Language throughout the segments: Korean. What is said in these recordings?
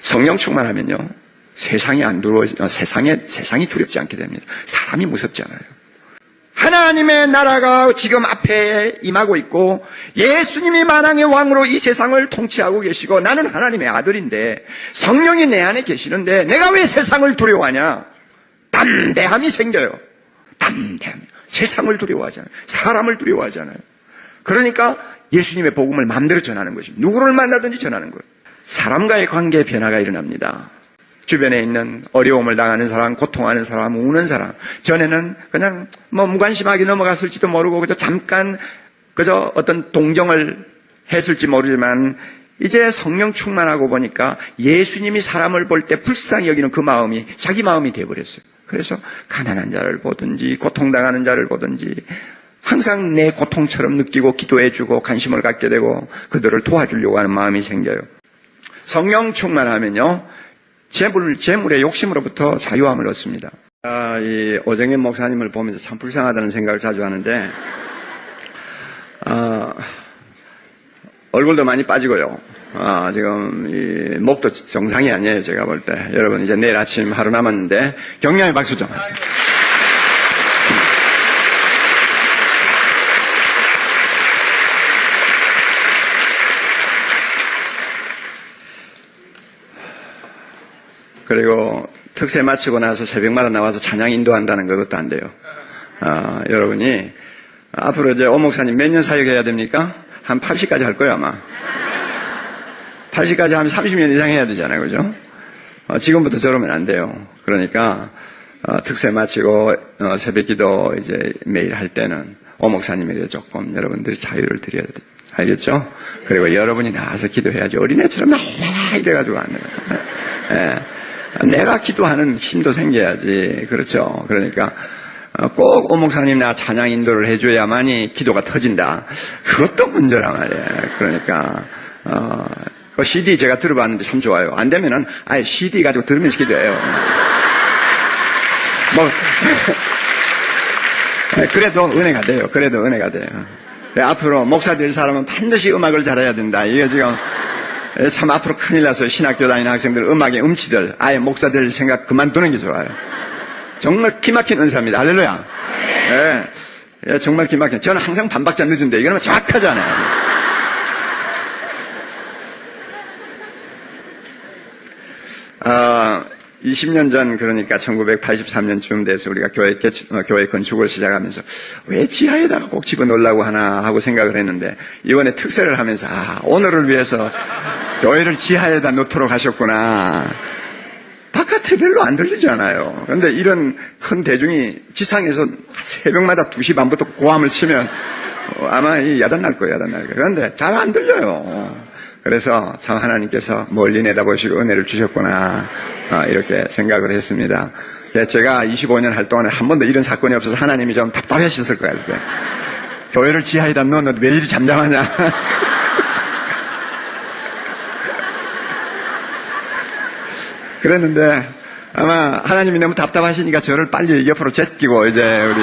성령 충만하면요, 세상이 두렵지 않게 됩니다. 사람이 무섭지 않아요. 하나님의 나라가 지금 앞에 임하고 있고 예수님이 만왕의 왕으로 이 세상을 통치하고 계시고 나는 하나님의 아들인데 성령이 내 안에 계시는데 내가 왜 세상을 두려워하냐? 담대함이 생겨요. 담대함. 세상을 두려워하잖아요. 사람을 두려워하잖아요. 그러니까 예수님의 복음을 마음대로 전하는 것입니다. 누구를 만나든지 전하는 거예요. 사람과의 관계에 변화가 일어납니다. 주변에 있는 어려움을 당하는 사람, 고통하는 사람, 우는 사람, 전에는 그냥 무관심하게 넘어갔을지도 모르고 그저 잠깐 어떤 동정을 했을지 모르지만 이제 성령 충만하고 보니까 예수님이 사람을 볼 때 불쌍히 여기는 그 마음이 자기 마음이 되어버렸어요. 그래서 가난한 자를 보든지 고통당하는 자를 보든지 항상 내 고통처럼 느끼고 기도해주고 관심을 갖게 되고 그들을 도와주려고 하는 마음이 생겨요. 성령 충만하면요, 재물의 욕심으로부터 자유함을 얻습니다. 이 오정현 목사님을 보면서 참 불쌍하다는 생각을 자주 하는데, 얼굴도 많이 빠지고요. 지금 이 목도 정상이 아니에요, 제가 볼 때. 여러분, 이제 내일 아침 하루 남았는데 격려의 박수 좀 하세요. 그리고 특세 마치고 나서 새벽마다 나와서 찬양 인도한다는 그것도 안 돼요. 여러분이 앞으로 이제 오 목사님 몇 년 사역해야 됩니까? 한 80까지 할 거예요, 아마. 80까지 하면 30년 이상 해야 되잖아요, 그죠? 지금부터 저러면 안 돼요. 그러니까 특세 마치고 새벽 기도 이제 매일 할 때는 오 목사님에게 조금 여러분들이 자유를 드려야 돼요. 알겠죠? 그리고 여러분이 나와서 기도해야지. 어린애처럼 나와라 이래가지고 안 돼요. 내가 기도하는 힘도 생겨야지. 그렇죠? 그러니까 꼭 오 목사님 나 찬양 인도를 해줘야만이 기도가 터진다. 그것도 문제란 말이에요. 그러니까 그 CD 제가 들어봤는데 참 좋아요. 안 되면은 아예 CD 가지고 들으면서 기도해요. 그래도 은혜가 돼요. 그래도 은혜가 돼요. 앞으로 목사 될 사람은 반드시 음악을 잘해야 된다. 이게 지금 참 앞으로 큰일 나서 신학교 다니는 학생들 음악의 음치들 아예 목사 될 생각 그만두는 게 좋아요. 정말 기막힌 은사입니다. 할렐루야. 네. 정말 기막힌. 저는 항상 반박자 늦은데 이거는 정확하잖아요. 20년 전, 그러니까 1983년쯤 돼서 우리가 교회 건축을 시작하면서 왜 지하에다가 꼭 집어넣으려고 하나 하고 생각을 했는데 이번에 특세를 하면서 오늘을 위해서 교회를 지하에다 놓도록 하셨구나. 바깥에 별로 안 들리잖아요. 그런데 이런 큰 대중이 지상에서 새벽마다 2시 반부터 고함을 치면 아마 야단 날 거예요, 야단 날 거예요. 그런데 잘 안 들려요. 그래서 참 하나님께서 멀리 내다보시고 은혜를 주셨구나, 이렇게 생각을 했습니다. 제가 25년 할 동안에 한 번도 이런 사건이 없어서 하나님이 좀 답답하셨을 것 같아요. 교회를 지하에다 넣어놓고 왜 이리 잠잠하냐. 그랬는데 아마 하나님이 너무 답답하시니까 저를 빨리 옆으로 제끼고 이제 우리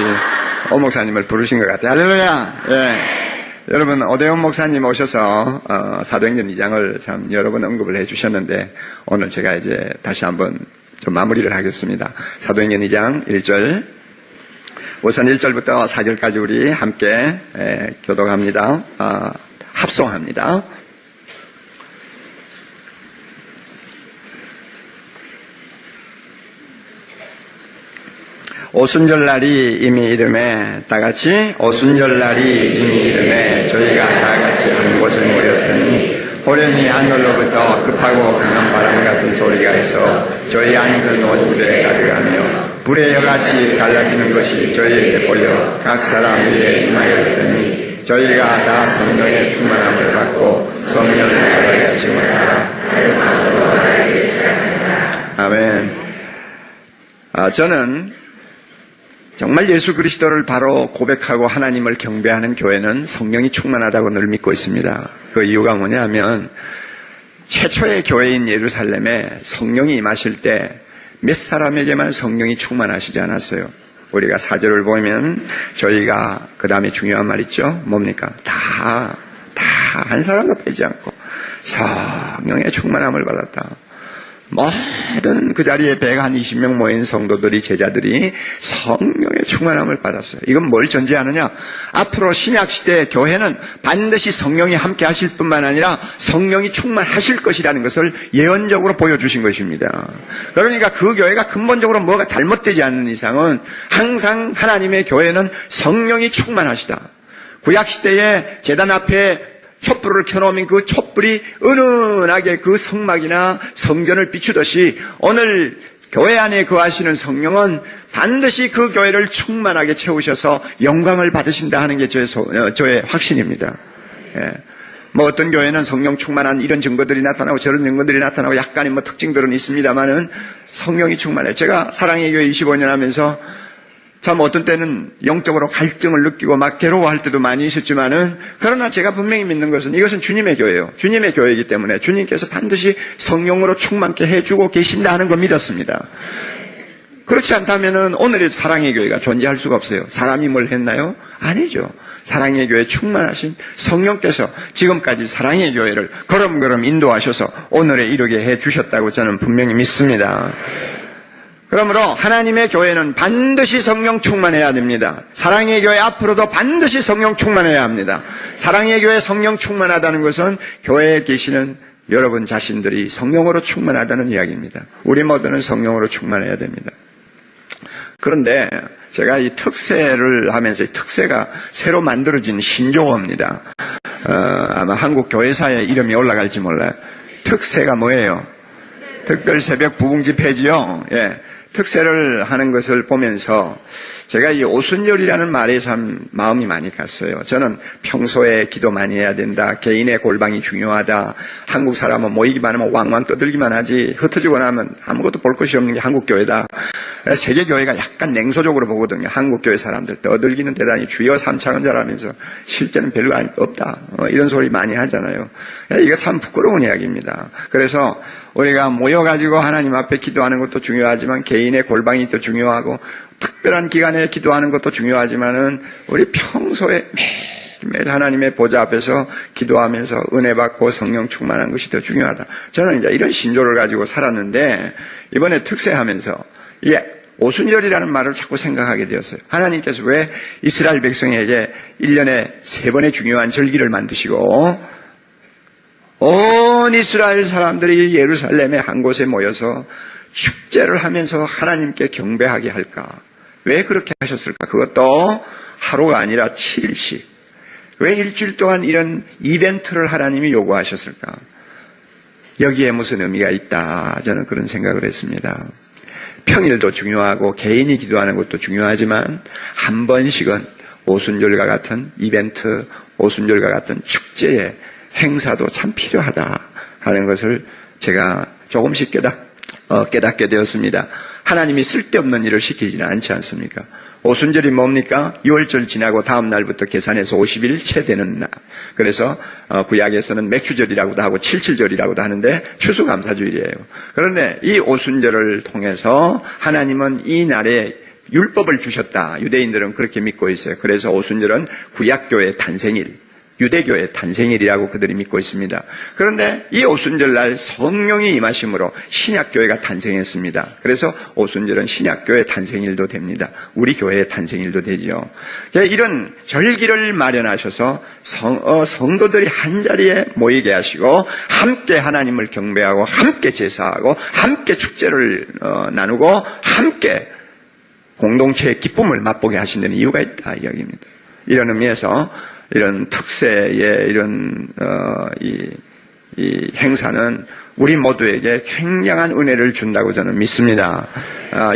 오 목사님을 부르신 것 같아요. 할렐루야. 예. 여러분, 오대훈 목사님 오셔서 사도행전 2장을 참 여러 번 언급을 해주셨는데 오늘 제가 이제 다시 한번 좀 마무리를 하겠습니다. 사도행전 2장 1절, 우선 1절부터 4절까지 우리 함께 교독합니다. 합송합니다. 오순절날이 이미 이름에 다같이 오순절날이 이미 이름에 저희가 다같이 한 곳에 모였더니 호련히 하늘로부터 급하고 강한 바람 같은 소리가 있어 저희 앉은 옷들에 가득하며 불의 여같이 갈라지는 것이 저희에게 보여 각 사람 위에 임하였더니 저희가 다 성령의 충만함을 받고 성령을 받아야지 못하라. 아멘. 저는 정말 예수 그리스도를 바로 고백하고 하나님을 경배하는 교회는 성령이 충만하다고 늘 믿고 있습니다. 그 이유가 뭐냐면 최초의 교회인 예루살렘에 성령이 임하실 때 몇 사람에게만 성령이 충만하시지 않았어요. 우리가 4절을 보면 저희가 그 다음에 중요한 말 있죠. 뭡니까? 다 한 사람도 빼지 않고 성령의 충만함을 받았다. 모든 그 자리에 120명 모인 성도들이, 제자들이 성령의 충만함을 받았어요. 이건 뭘 전제하느냐? 앞으로 신약시대 교회는 반드시 성령이 함께 하실 뿐만 아니라 성령이 충만하실 것이라는 것을 예언적으로 보여주신 것입니다. 그러니까 그 교회가 근본적으로 뭐가 잘못되지 않는 이상은 항상 하나님의 교회는 성령이 충만하시다. 구약시대에 제단 앞에 촛불을 켜놓으면 그 촛불이 은은하게 그 성막이나 성전을 비추듯이 오늘 교회 안에 거하시는 성령은 반드시 그 교회를 충만하게 채우셔서 영광을 받으신다 하는 게 저의 확신입니다. 예. 뭐 어떤 교회는 성령 충만한 이런 증거들이 나타나고 저런 증거들이 나타나고 약간의 뭐 특징들은 있습니다만은 성령이 충만해요. 제가 사랑의 교회 25년 하면서 참 어떤 때는 영적으로 갈증을 느끼고 막 괴로워할 때도 많이 있었지만은, 그러나 제가 분명히 믿는 것은 이것은 주님의 교회예요. 주님의 교회이기 때문에 주님께서 반드시 성령으로 충만케 해주고 계신다 하는 걸 믿었습니다. 그렇지 않다면은 오늘의 사랑의 교회가 존재할 수가 없어요. 사람이 뭘 했나요? 아니죠. 사랑의 교회 충만하신 성령께서 지금까지 사랑의 교회를 걸음걸음 인도하셔서 오늘에 이르게 해주셨다고 저는 분명히 믿습니다. 그러므로 하나님의 교회는 반드시 성령 충만해야 됩니다. 사랑의 교회 앞으로도 반드시 성령 충만해야 합니다. 사랑의 교회 성령 충만하다는 것은 교회에 계시는 여러분 자신들이 성령으로 충만하다는 이야기입니다. 우리 모두는 성령으로 충만해야 됩니다. 그런데 제가 이 특세를 하면서 이 특세가 새로 만들어진 신조어입니다. 아마 한국 교회사에 이름이 올라갈지 몰라요. 특세가 뭐예요? 특별 새벽 부흥 집회지요. 예. 특세를 하는 것을 보면서 제가 이 오순절이라는 말에 참 마음이 많이 갔어요. 저는 평소에 기도 많이 해야 된다. 개인의 골방이 중요하다. 한국 사람은 모이기만 하면 왕왕 떠들기만 하지 흩어지고 나면 아무것도 볼 것이 없는 게 한국교회다. 세계교회가 약간 냉소적으로 보거든요. 한국교회 사람들 떠들기는 대단히 주여 삼창은 잘하면서 실제는 별로 없다. 이런 소리 많이 하잖아요. 이거 참 부끄러운 이야기입니다. 그래서 우리가 모여가지고 하나님 앞에 기도하는 것도 중요하지만 개인의 골방이 또 중요하고 특별한 기간에 기도하는 것도 중요하지만은 우리 평소에 매일 하나님의 보좌 앞에서 기도하면서 은혜 받고 성령 충만한 것이 더 중요하다. 저는 이제 이런 신조를 가지고 살았는데 이번에 특세하면서 오순절이라는 말을 자꾸 생각하게 되었어요. 하나님께서 왜 이스라엘 백성에게 1년에 3번의 중요한 절기를 만드시고 온 이스라엘 사람들이 예루살렘의 한 곳에 모여서 축제를 하면서 하나님께 경배하게 할까? 왜 그렇게 하셨을까? 그것도 하루가 아니라 7일씩. 왜 일주일 동안 이런 이벤트를 하나님이 요구하셨을까? 여기에 무슨 의미가 있다. 저는 그런 생각을 했습니다. 평일도 중요하고 개인이 기도하는 것도 중요하지만 한 번씩은 오순절과 같은 이벤트, 오순절과 같은 축제의 행사도 참 필요하다 하는 것을 제가 조금씩 깨닫게 되었습니다. 하나님이 쓸데없는 일을 시키지는 않지 않습니까? 오순절이 뭡니까? 6월절 지나고 다음 날부터 계산해서 50일 채 되는 날. 그래서 구약에서는 맥주절이라고도 하고 칠칠절이라고도 하는데 추수감사주일이에요. 그런데 이 오순절을 통해서 하나님은 이 날에 율법을 주셨다. 유대인들은 그렇게 믿고 있어요. 그래서 오순절은 구약교회의 탄생일, 유대교의 탄생일이라고 그들이 믿고 있습니다. 그런데 이 오순절날 성령이 임하심으로 신약교회가 탄생했습니다. 그래서 오순절은 신약교회 탄생일도 됩니다. 우리 교회의 탄생일도 되죠. 이런 절기를 마련하셔서 성도들이 한자리에 모이게 하시고 함께 하나님을 경배하고 함께 제사하고 함께 축제를 나누고 함께 공동체의 기쁨을 맛보게 하신다는 이유가 있다 이 이야기입니다. 이런 의미에서 이런 특세의 이런 이 행사는 우리 모두에게 굉장한 은혜를 준다고 저는 믿습니다.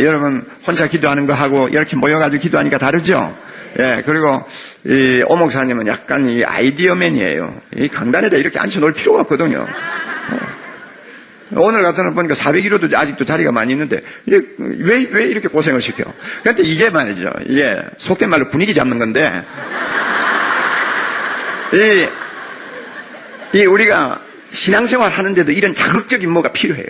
여러분 혼자 기도하는 거 하고 이렇게 모여가지고 기도하니까 다르죠? 예, 그리고 이 오 목사님은 약간 이 아이디어맨이에요. 이 강단에다 이렇게 앉혀놓을 필요가 없거든요. 오늘 같은 날 보니까 401호도 아직도 자리가 많이 있는데 왜 이렇게 고생을 시켜? 그런데 이게 말이죠. 이게 속된 말로 분위기 잡는 건데. 우리가 신앙생활 하는데도 이런 자극적인 뭐가 필요해요.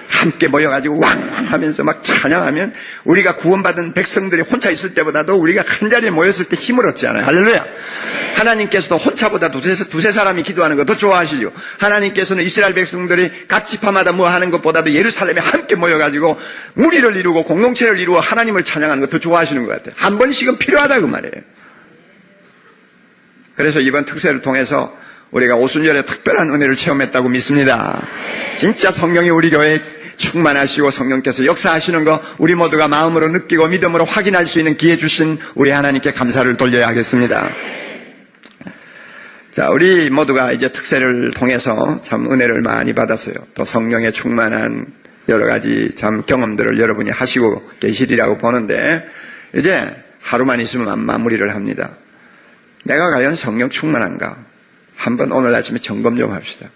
함께 모여가지고 왕왕 하면서 막 찬양하면 우리가 구원받은 백성들이 혼자 있을 때보다도 우리가 한 자리에 모였을 때 힘을 얻잖아요. 할렐루야. 하나님께서도 혼자보다 두세 사람이 기도하는 거 더 좋아하시죠. 하나님께서는 이스라엘 백성들이 각 지파마다 뭐 하는 것보다도 예루살렘에 함께 모여가지고 무리를 이루고 공동체를 이루어 하나님을 찬양하는 거 더 좋아하시는 것 같아요. 한 번씩은 필요하다 그 말이에요. 그래서 이번 특세를 통해서 우리가 오순절에 특별한 은혜를 체험했다고 믿습니다. 진짜 성령이 우리 교회에 충만하시고 성령께서 역사하시는 거 우리 모두가 마음으로 느끼고 믿음으로 확인할 수 있는 기회 주신 우리 하나님께 감사를 돌려야 하겠습니다. 자, 우리 모두가 이제 특세를 통해서 참 은혜를 많이 받았어요. 또 성령의 충만한 여러 가지 참 경험들을 여러분이 하시고 계시리라고 보는데 이제 하루만 있으면 마무리를 합니다. 내가 과연 성령 충만한가? 한번 오늘 아침에 점검 좀 합시다.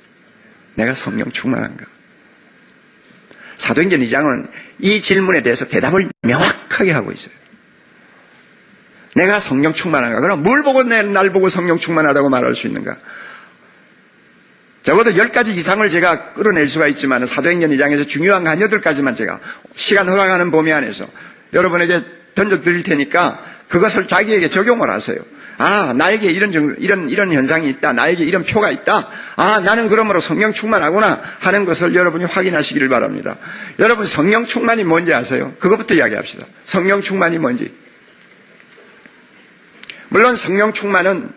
내가 성령 충만한가? 사도행전 2장은 이 질문에 대해서 대답을 명확하게 하고 있어요. 내가 성령 충만한가? 그럼 뭘 보고 날 보고 성령 충만하다고 말할 수 있는가? 적어도 10가지 이상을 제가 끌어낼 수가 있지만 사도행전 2장에서 중요한 한 8가지만 제가 시간 허락하는 범위 안에서 여러분에게 던져드릴 테니까 그것을 자기에게 적용을 하세요. 아, 나에게 이런 현상이 있다. 나에게 이런 표가 있다. 아, 나는 그러므로 성령 충만하구나 하는 것을 여러분이 확인하시기를 바랍니다. 여러분, 성령 충만이 뭔지 아세요? 그것부터 이야기합시다. 성령 충만이 뭔지. 물론 성령 충만은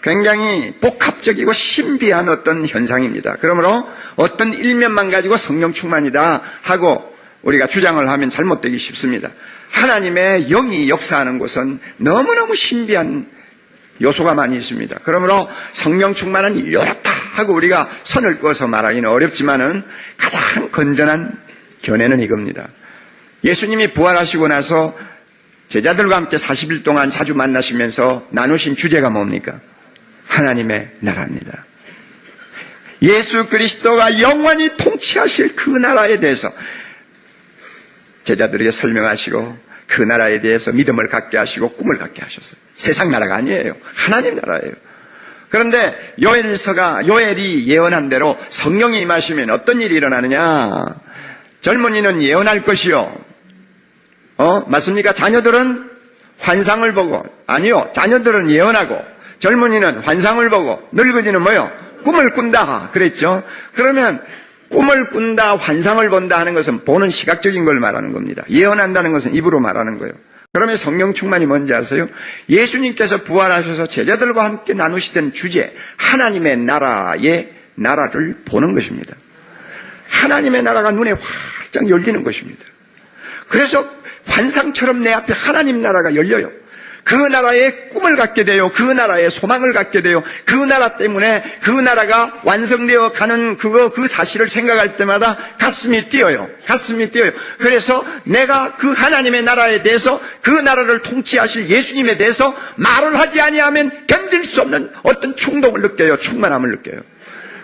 굉장히 복합적이고 신비한 어떤 현상입니다. 그러므로 어떤 일면만 가지고 성령 충만이다 하고 우리가 주장을 하면 잘못되기 쉽습니다. 하나님의 영이 역사하는 곳은 너무너무 신비한 요소가 많이 있습니다. 그러므로 성령 충만은 이렇다 하고 우리가 선을 그어서 말하기는 어렵지만은 가장 건전한 견해는 이겁니다. 예수님이 부활하시고 나서 제자들과 함께 40일 동안 자주 만나시면서 나누신 주제가 뭡니까? 하나님의 나라입니다. 예수 그리스도가 영원히 통치하실 그 나라에 대해서 제자들에게 설명하시고 그 나라에 대해서 믿음을 갖게 하시고 꿈을 갖게 하셨어요. 세상 나라가 아니에요. 하나님 나라예요. 그런데 요엘이 예언한 대로 성령이 임하시면 어떤 일이 일어나느냐? 젊은이는 예언할 것이요. 맞습니까? 자녀들은 환상을 보고, 아니요. 자녀들은 예언하고, 젊은이는 환상을 보고, 늙은이는 뭐요? 꿈을 꾼다. 그랬죠? 그러면 꿈을 꾼다, 환상을 본다 하는 것은 보는 시각적인 걸 말하는 겁니다. 예언한다는 것은 입으로 말하는 거예요. 그러면 성령 충만이 뭔지 아세요? 예수님께서 부활하셔서 제자들과 함께 나누시던 주제, 하나님의 나라를 보는 것입니다. 하나님의 나라가 눈에 활짝 열리는 것입니다. 그래서 환상처럼 내 앞에 하나님 나라가 열려요. 그 나라의 꿈을 갖게 돼요. 그 나라의 소망을 갖게 돼요. 그 나라 때문에 그 나라가 완성되어 가는 그 사실을 생각할 때마다 가슴이 뛰어요. 가슴이 뛰어요. 그래서 내가 그 하나님의 나라에 대해서 그 나라를 통치하실 예수님에 대해서 말을 하지 아니하면 견딜 수 없는 어떤 충동을 느껴요. 충만함을 느껴요.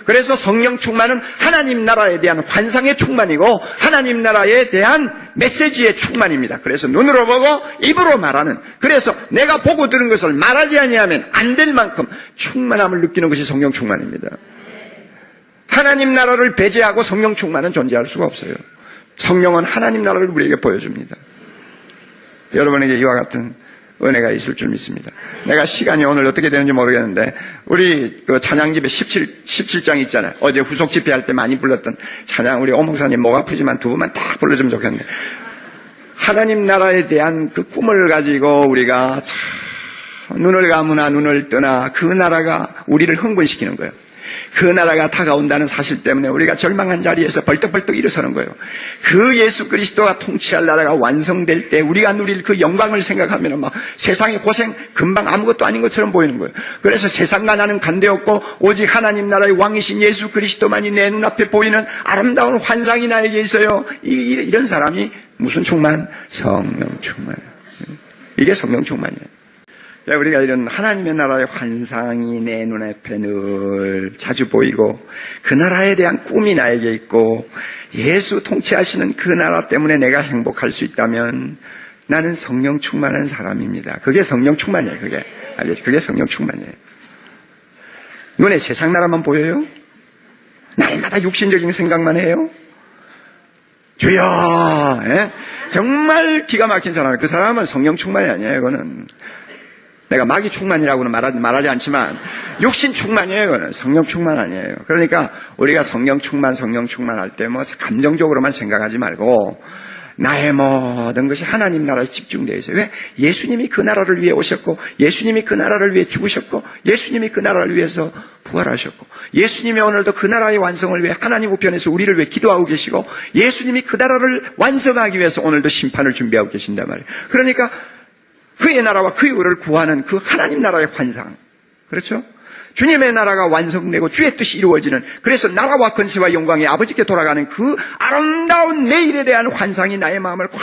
그래서 성령 충만은 하나님 나라에 대한 환상의 충만이고 하나님 나라에 대한 메시지의 충만입니다. 그래서 눈으로 보고 입으로 말하는, 그래서 내가 보고 들은 것을 말하지 아니하면 안 될 만큼 충만함을 느끼는 것이 성령 충만입니다. 하나님 나라를 배제하고 성령 충만은 존재할 수가 없어요. 성령은 하나님 나라를 우리에게 보여줍니다. 여러분에게 이와 같은 은혜가 있을 줄 믿습니다. 내가 시간이 오늘 어떻게 되는지 모르겠는데 우리 그 찬양집에 17장 있잖아요. 어제 후속 집회할 때 많이 불렀던 찬양, 우리 오 목사님 목 아프지만 두 번만 딱 불러주면 좋겠는데, 하나님 나라에 대한 그 꿈을 가지고 우리가 참 눈을 감으나 눈을 뜨나 그 나라가 우리를 흥분시키는 거예요. 그 나라가 다가온다는 사실 때문에 우리가 절망한 자리에서 벌떡벌떡 일어서는 거예요. 그 예수 그리스도가 통치할 나라가 완성될 때 우리가 누릴 그 영광을 생각하면 막 세상의 고생 금방 아무것도 아닌 것처럼 보이는 거예요. 그래서 세상과 나는 관계없고 오직 하나님 나라의 왕이신 예수 그리스도만이 내 눈앞에 보이는 아름다운 환상이 나에게 있어요. 이런 사람이 무슨 충만? 성령 충만. 이게 성령 충만이에요. 우리가 이런 하나님의 나라의 환상이 내 눈앞에 늘 자주 보이고 그 나라에 대한 꿈이 나에게 있고 예수 통치하시는 그 나라 때문에 내가 행복할 수 있다면 나는 성령 충만한 사람입니다. 그게 성령 충만이에요. 그게 성령 충만이에요. 눈에 세상 나라만 보여요? 날마다 육신적인 생각만 해요? 주여! 정말 기가 막힌 사람이에요. 그 사람은 성령 충만이 아니에요. 그거는 내가 마귀 충만이라고는 말하지 않지만 육신 충만이에요. 그거는 성령 충만 아니에요. 그러니까 우리가 성령 충만할 때 뭐 감정적으로만 생각하지 말고 나의 모든 것이 하나님 나라에 집중되어 있어요. 왜? 예수님이 그 나라를 위해 오셨고, 예수님이 그 나라를 위해 죽으셨고, 예수님이 그 나라를 위해서 부활하셨고, 예수님이 오늘도 그 나라의 완성을 위해 하나님 우편에서 우리를 위해 기도하고 계시고, 예수님이 그 나라를 완성하기 위해서 오늘도 심판을 준비하고 계신단 말이에요. 그러니까 그의 나라와 그의 의를 구하는 그 하나님 나라의 환상, 그렇죠? 주님의 나라가 완성되고 주의 뜻이 이루어지는, 그래서 나라와 권세와 영광이 아버지께 돌아가는 그 아름다운 내일에 대한 환상이 나의 마음을 확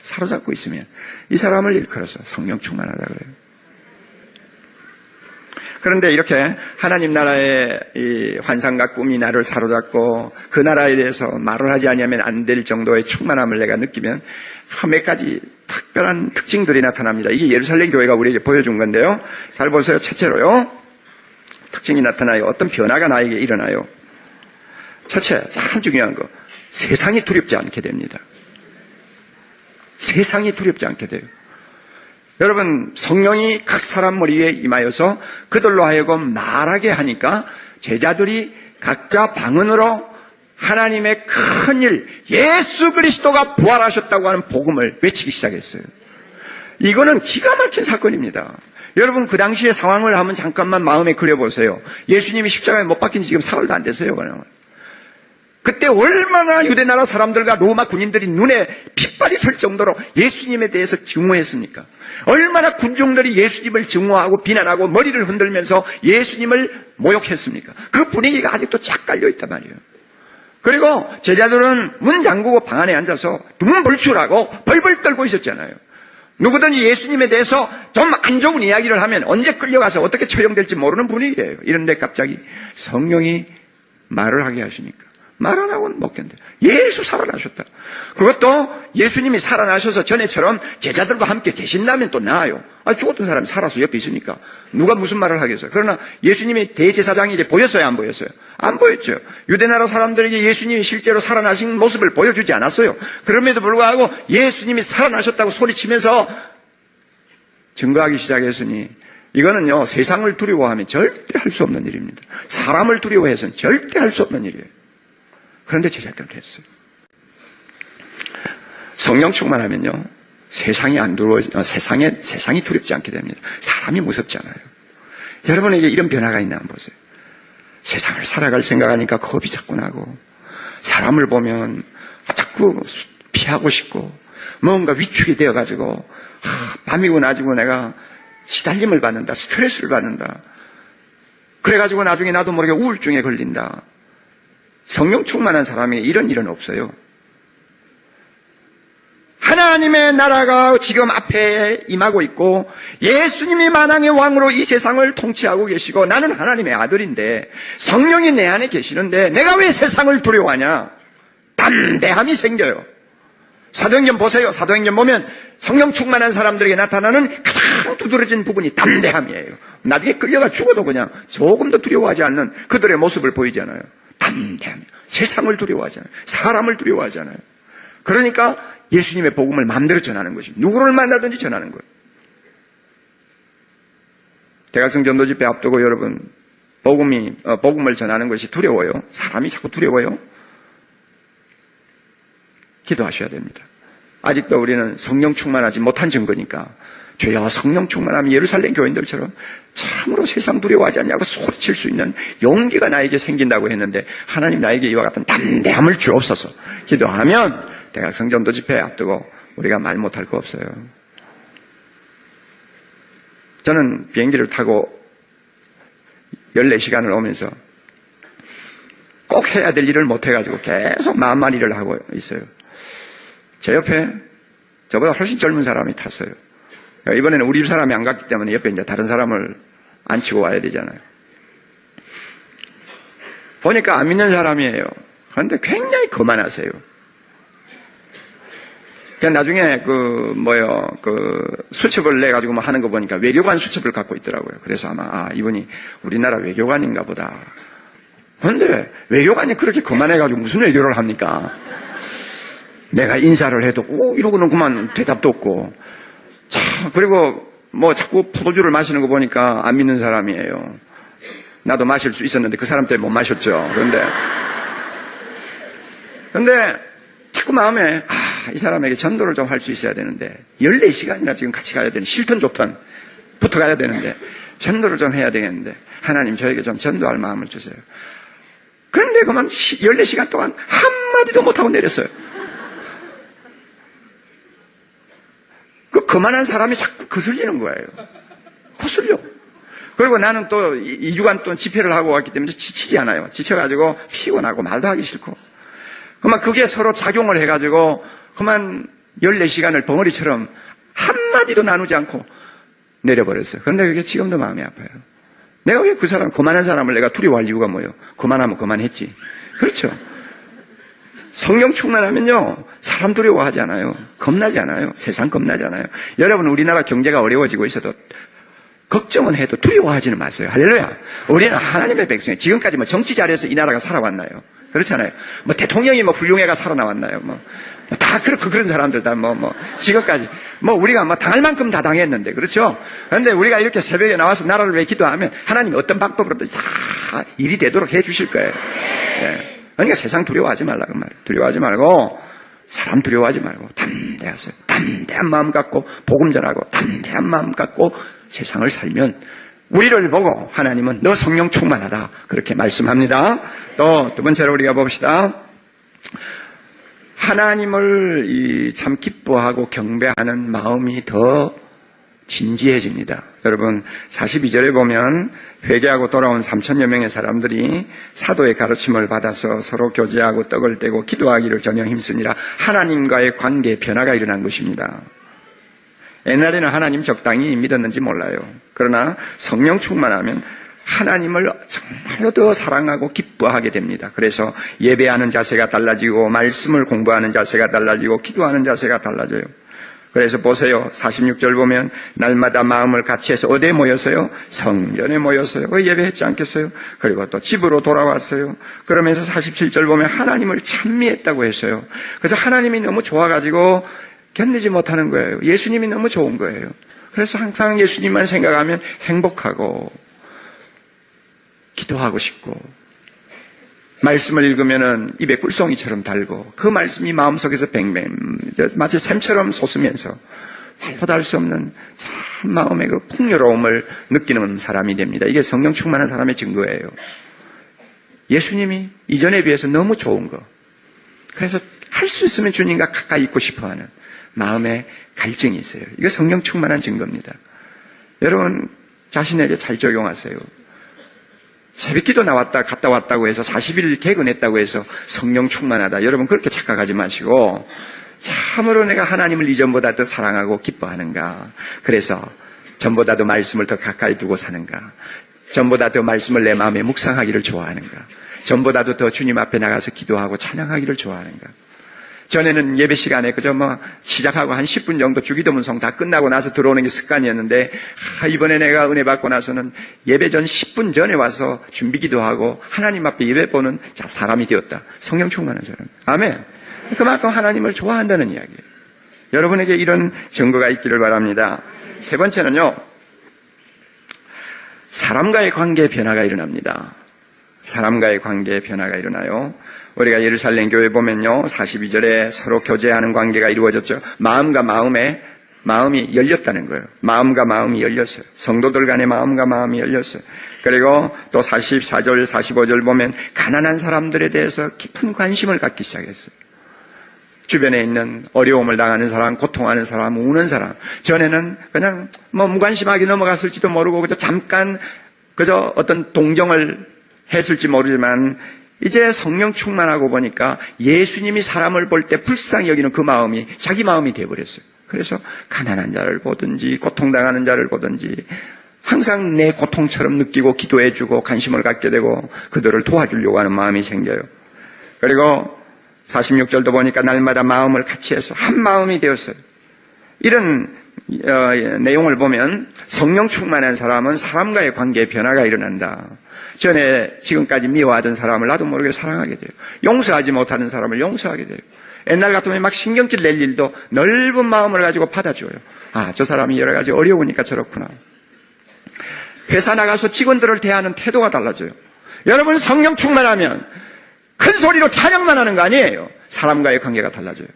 사로잡고 있으면 이 사람을 일컬어서 성령 충만하다 그래요. 그런데 이렇게 하나님 나라의 이 환상과 꿈이 나를 사로잡고 그 나라에 대해서 말을 하지 않으면 안 될 정도의 충만함을 내가 느끼면 몇 가지 특별한 특징들이 나타납니다. 이게 예루살렘 교회가 우리에게 보여준 건데요. 잘 보세요. 첫째로요, 특징이 나타나요. 어떤 변화가 나에게 일어나요. 첫째, 참 중요한 거, 세상이 두렵지 않게 됩니다. 세상이 두렵지 않게 돼요. 여러분, 성령이 각 사람 머리에 임하여서 그들로 하여금 말하게 하니까 제자들이 각자 방언으로 하나님의 큰 일, 예수 그리스도가 부활하셨다고 하는 복음을 외치기 시작했어요. 이거는 기가 막힌 사건입니다. 여러분, 그 당시의 상황을 한번 잠깐만 마음에 그려보세요. 예수님이 십자가에 못 박힌 지 지금 사흘도 안 됐어요. 그때 얼마나 유대나라 사람들과 로마 군인들이 눈에 핏발이 설 정도로 예수님에 대해서 증오했습니까? 얼마나 군중들이 예수님을 증오하고 비난하고 머리를 흔들면서 예수님을 모욕했습니까? 그 분위기가 아직도 쫙 깔려있단 말이에요. 그리고 제자들은 문 잠그고 방 안에 앉아서 눈불출하고 벌벌 떨고 있었잖아요. 누구든지 예수님에 대해서 좀 안 좋은 이야기를 하면 언제 끌려가서 어떻게 처형될지 모르는 분위기예요. 이런데 갑자기 성령이 말을 하게 하시니까 말 안 하고는 못 견뎌요. 예수 살아나셨다. 그것도 예수님이 살아나셔서 전에처럼 제자들과 함께 계신다면 또 나아요. 죽었던 사람이 살아서 옆에 있으니까 누가 무슨 말을 하겠어요. 그러나 예수님이 대제사장에게 보였어요, 안 보였어요? 안 보였죠. 유대나라 사람들에게 예수님이 실제로 살아나신 모습을 보여주지 않았어요. 그럼에도 불구하고 예수님이 살아나셨다고 소리치면서 증거하기 시작했으니 이거는요, 세상을 두려워하면 절대 할 수 없는 일입니다. 사람을 두려워해서는 절대 할 수 없는 일이에요. 그런데 제자들은 했어요. 성령 충만하면요, 세상이 세상이 두렵지 않게 됩니다. 사람이 무섭잖아요. 여러분에게 이런 변화가 있나 한번 보세요. 세상을 살아갈 생각하니까 겁이 자꾸 나고, 사람을 보면 자꾸 피하고 싶고, 뭔가 위축이 되어가지고, 밤이고 낮이고 내가 시달림을 받는다, 스트레스를 받는다. 그래가지고 나중에 나도 모르게 우울증에 걸린다. 성령 충만한 사람에게 이런 일은 없어요. 하나님의 나라가 지금 앞에 임하고 있고 예수님이 만왕의 왕으로 이 세상을 통치하고 계시고 나는 하나님의 아들인데 성령이 내 안에 계시는데 내가 왜 세상을 두려워하냐? 담대함이 생겨요. 사도행전 보세요. 사도행전 보면 성령 충만한 사람들에게 나타나는 가장 두드러진 부분이 담대함이에요. 나중에 끌려가 죽어도 그냥 조금도 두려워하지 않는 그들의 모습을 보이잖아요. 담대함. 세상을 두려워하지 않아요. 사람을 두려워하지 않아요. 그러니까 예수님의 복음을 마음대로 전하는 것입니다. 누구를 만나든지 전하는 거예요. 대각성 전도 집회 앞두고 여러분, 복음을 전하는 것이 두려워요. 사람이 자꾸 두려워요. 기도하셔야 됩니다. 아직도 우리는 성령 충만하지 못한 증거니까 주여 성령 충만하면 예루살렘 교인들처럼 참으로 세상 두려워하지 않냐고 소리칠 수 있는 용기가 나에게 생긴다고 했는데 하나님 나에게 이와 같은 담대함을 주옵소서. 기도하면 대각성 전도 집회 앞두고 우리가 말 못할 거 없어요. 저는 비행기를 타고 14시간을 오면서 꼭 해야 될 일을 못해가지고 계속 마음만 일을 하고 있어요. 제 옆에 저보다 훨씬 젊은 사람이 탔어요. 이번에는 우리 집 사람이 안 갔기 때문에 옆에 이제 다른 사람을 앉히고 와야 되잖아요. 보니까 안 믿는 사람이에요. 그런데 굉장히 거만하세요. 그냥 나중에 수첩을 내가지고 뭐 하는 거 보니까 외교관 수첩을 갖고 있더라고요. 그래서 아마, 이분이 우리나라 외교관인가 보다. 그런데 외교관이 그렇게 거만해가지고 무슨 외교를 합니까? 내가 인사를 해도, 이러고는 그만 대답도 없고. 자, 그리고 뭐 자꾸 포도주를 마시는 거 보니까 안 믿는 사람이에요. 나도 마실 수 있었는데 그 사람 때문에 못 마셨죠. 그런데 자꾸 마음에 이 사람에게 전도를 좀 할 수 있어야 되는데 14시간이나 지금 같이 가야 되는, 싫든 좋든 붙어 가야 되는데 전도를 좀 해야 되겠는데 하나님 저에게 좀 전도할 마음을 주세요. 그런데 그만 14시간 동안 한마디도 못하고 내렸어요. 그만한 사람이 자꾸 거슬리는 거예요. 거슬려. 그리고 나는 또 2주간 또 집회를 하고 왔기 때문에 지치지 않아요. 지쳐가지고 피곤하고 말도 하기 싫고. 그만 그게 서로 작용을 해가지고 그만 14시간을 벙어리처럼 한마디도 나누지 않고 내려버렸어요. 그런데 그게 지금도 마음이 아파요. 내가 왜 그 사람, 그만한 사람을 내가 두려워할 이유가 뭐예요? 그만하면 그만했지. 그렇죠. 성령 충만하면요, 사람 두려워하지 않아요. 겁나지 않아요. 세상 겁나지 않아요. 여러분, 우리나라 경제가 어려워지고 있어도 걱정은 해도 두려워하지는 마세요. 할렐루야. 우리는 하나님의 백성이에요. 지금까지 뭐 정치 잘해서 이 나라가 살아왔나요? 그렇잖아요. 뭐 대통령이 뭐 훌륭해가 살아나왔나요? 다 그런 사람들 다 지금까지 우리가 당할 만큼 다 당했는데, 그렇죠? 그런데 우리가 이렇게 새벽에 나와서 나라를 위해 기도하면 하나님이 어떤 방법으로든 다 일이 되도록 해 주실 거예요. 예. 그러니까 세상 두려워하지 말라고 말이에요. 두려워하지 말고, 사람 두려워하지 말고 담대하세요. 담대한 마음 갖고 복음 전하고 담대한 마음 갖고 세상을 살면 우리를 보고 하나님은 너 성령 충만하다 그렇게 말씀합니다. 또 두 번째로 우리가 봅시다. 하나님을 참 기뻐하고 경배하는 마음이 더 진지해집니다. 여러분 42절에 보면 회개하고 돌아온 3,000여 명의 사람들이 사도의 가르침을 받아서 서로 교제하고 떡을 떼고 기도하기를 전혀 힘쓰니라. 하나님과의 관계에 변화가 일어난 것입니다. 옛날에는 하나님 적당히 믿었는지 몰라요. 그러나 성령 충만하면 하나님을 정말로 더 사랑하고 기뻐하게 됩니다. 그래서 예배하는 자세가 달라지고 말씀을 공부하는 자세가 달라지고 기도하는 자세가 달라져요. 그래서 보세요. 46절 보면 날마다 마음을 같이 해서 어디에 모였어요? 성전에 모였어요. 예배했지 않겠어요? 그리고 또 집으로 돌아왔어요. 그러면서 47절 보면 하나님을 찬미했다고 했어요. 그래서 하나님이 너무 좋아가지고 견디지 못하는 거예요. 예수님이 너무 좋은 거예요. 그래서 항상 예수님만 생각하면 행복하고 기도하고 싶고 말씀을 읽으면은 입에 꿀송이처럼 달고 그 말씀이 마음속에서 뱅뱅 마치 샘처럼 솟으면서 말로 달 수 없는 참 마음의 그 풍요로움을 느끼는 사람이 됩니다. 이게 성령 충만한 사람의 증거예요. 예수님이 이전에 비해서 너무 좋은 거. 그래서 할 수 있으면 주님과 가까이 있고 싶어하는 마음의 갈증이 있어요. 이거 성령 충만한 증거입니다. 여러분 자신에게 잘 적용하세요. 새벽기도 나왔다 갔다 왔다고 해서 40일 개근했다고 해서 성령 충만하다. 여러분 그렇게 착각하지 마시고 참으로 내가 하나님을 이전보다 더 사랑하고 기뻐하는가. 그래서 전보다도 말씀을 더 가까이 두고 사는가. 전보다 더 말씀을 내 마음에 묵상하기를 좋아하는가. 전보다도 더 주님 앞에 나가서 기도하고 찬양하기를 좋아하는가. 전에는 예배 시간에 그저 시작하고 한 10분 정도 주기도문성 다 끝나고 나서 들어오는 게 습관이었는데 이번에 내가 은혜 받고 나서는 예배 전 10분 전에 와서 준비기도 하고 하나님 앞에 예배 보는 사람이 되었다. 성령 충만한 사람. 아멘. 그만큼 하나님을 좋아한다는 이야기예요. 여러분에게 이런 증거가 있기를 바랍니다. 세 번째는요. 사람과의 관계에 변화가 일어납니다. 사람과의 관계에 변화가 일어나요. 우리가 예루살렘 교회 보면요 42절에 서로 교제하는 관계가 이루어졌죠. 마음과 마음이 열렸다는 거예요. 마음과 마음이 열렸어요. 성도들 간의 마음과 마음이 열렸어요. 그리고 또 44절 45절 보면 가난한 사람들에 대해서 깊은 관심을 갖기 시작했어요. 주변에 있는 어려움을 당하는 사람, 고통하는 사람, 우는 사람. 전에는 그냥 무관심하게 넘어갔을지도 모르고 그저 어떤 동정을 했을지 모르지만 이제 성령 충만하고 보니까 예수님이 사람을 볼 때 불쌍히 여기는 그 마음이 자기 마음이 되어버렸어요. 그래서 가난한 자를 보든지 고통당하는 자를 보든지 항상 내 고통처럼 느끼고 기도해주고 관심을 갖게 되고 그들을 도와주려고 하는 마음이 생겨요. 그리고 46절도 보니까 날마다 마음을 같이 해서 한 마음이 되었어요. 이런 내용을 보면 성령 충만한 사람은 사람과의 관계에 변화가 일어난다. 전에 지금까지 미워하던 사람을 나도 모르게 사랑하게 돼요. 용서하지 못하는 사람을 용서하게 돼요. 옛날 같으면 막 신경질 낼 일도 넓은 마음을 가지고 받아줘요. 아, 저 사람이 여러 가지 어려우니까 저렇구나. 회사 나가서 직원들을 대하는 태도가 달라져요. 여러분, 성령 충만하면 큰 소리로 찬양만 하는 거 아니에요. 사람과의 관계가 달라져요.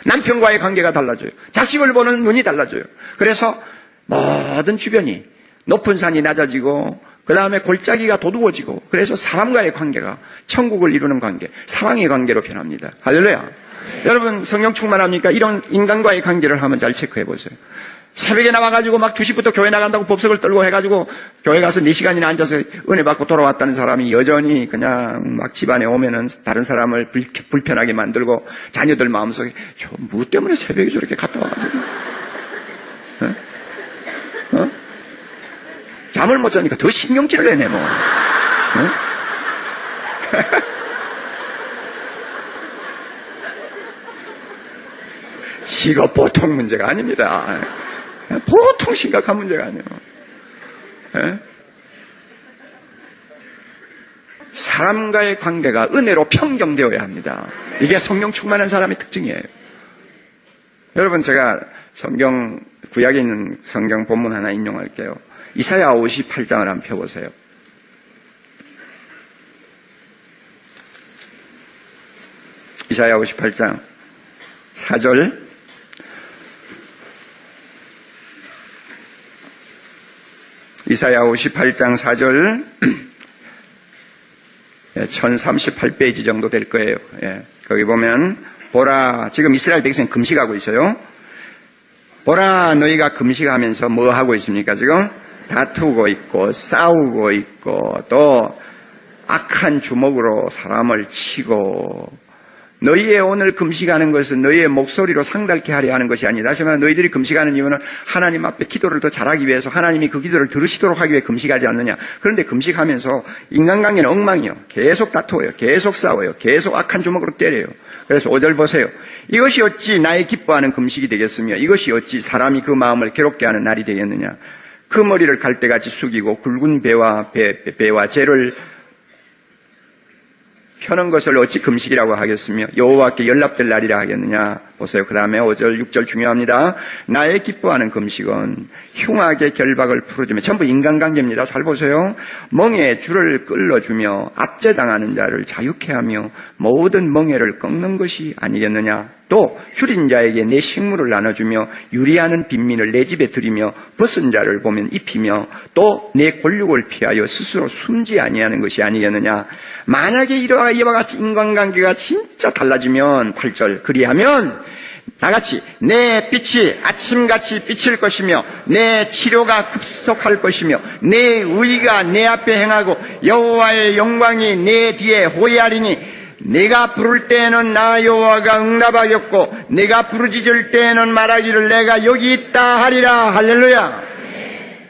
남편과의 관계가 달라져요. 자식을 보는 눈이 달라져요. 그래서 모든 주변이 높은 산이 낮아지고 그 다음에 골짜기가 도두어지고 그래서 사람과의 관계가 천국을 이루는 관계, 사랑의 관계로 변합니다. 할렐루야. 여러분, 성령 충만합니까? 이런 인간과의 관계를 한번 잘 체크해 보세요. 새벽에 나와가지고 막 2시부터 교회 나간다고 법석을 떨고 해가지고 교회 가서 4시간이나 앉아서 은혜 받고 돌아왔다는 사람이 여전히 그냥 막 집안에 오면은 다른 사람을 불편하게 만들고 자녀들 마음속에 저 뭐 때문에 새벽에 저렇게 갔다 와가지고 잠을 못 자니까 더 신경질을 내네 뭐. 이거 보통 문제가 아닙니다. 보통 심각한 문제가 아니에요. 사람과의 관계가 은혜로 평정되어야 합니다. 이게 성령 충만한 사람의 특징이에요. 여러분, 제가 성경, 구약에 있는 성경 본문 하나 인용할게요. 이사야 58장을 한번 펴보세요. 이사야 58장 4절. 이사야 58장 4절 1038페이지 정도 될 거예요. 거기 보면 보라, 지금 이스라엘 백성이 금식하고 있어요. 보라, 너희가 금식하면서 뭐 하고 있습니까? 지금 다투고 있고 싸우고 있고 또 악한 주먹으로 사람을 치고, 너희의 오늘 금식하는 것은 너희의 목소리로 상달케 하려 하는 것이 아니다. 다시 말하면 너희들이 금식하는 이유는 하나님 앞에 기도를 더 잘하기 위해서, 하나님이 그 기도를 들으시도록 하기 위해 금식하지 않느냐. 그런데 금식하면서 인간관계는 엉망이요. 계속 다투어요. 계속 싸워요. 계속 악한 주먹으로 때려요. 그래서 5절 보세요. 이것이 어찌 나의 기뻐하는 금식이 되겠으며 이것이 어찌 사람이 그 마음을 괴롭게 하는 날이 되겠느냐. 그 머리를 갈대같이 숙이고 굵은 배와 재를 펴는 것을 어찌 금식이라고 하겠으며 여호와께 연락될 날이라 하겠느냐. 보세요. 그 다음에 5절 6절 중요합니다. 나의 기뻐하는 금식은 흉악의 결박을 풀어주며, 전부 인간관계입니다. 잘 보세요. 멍에 줄을 끌어주며 압제당하는 자를 자유케 하며 모든 멍에를 꺾는 것이 아니겠느냐. 또 줄인 자에게 내 식물을 나눠주며 유리하는 빈민을 내 집에 들이며 벗은 자를 보면 입히며 또 내 권력을 피하여 스스로 숨지 아니하는 것이 아니겠느냐. 만약에 이와 같이 인간관계가 진짜 달라지면 8절 그리하면 나같이 내 빛이 아침같이 비칠 것이며 내 치료가 급속할 것이며 내 의가 내 앞에 행하고 여호와의 영광이 내 뒤에 호위하리니 내가 부를 때에는 나 여호와가 응답하겠고 내가 부르짖을 때에는 말하기를 내가 여기 있다 하리라. 할렐루야.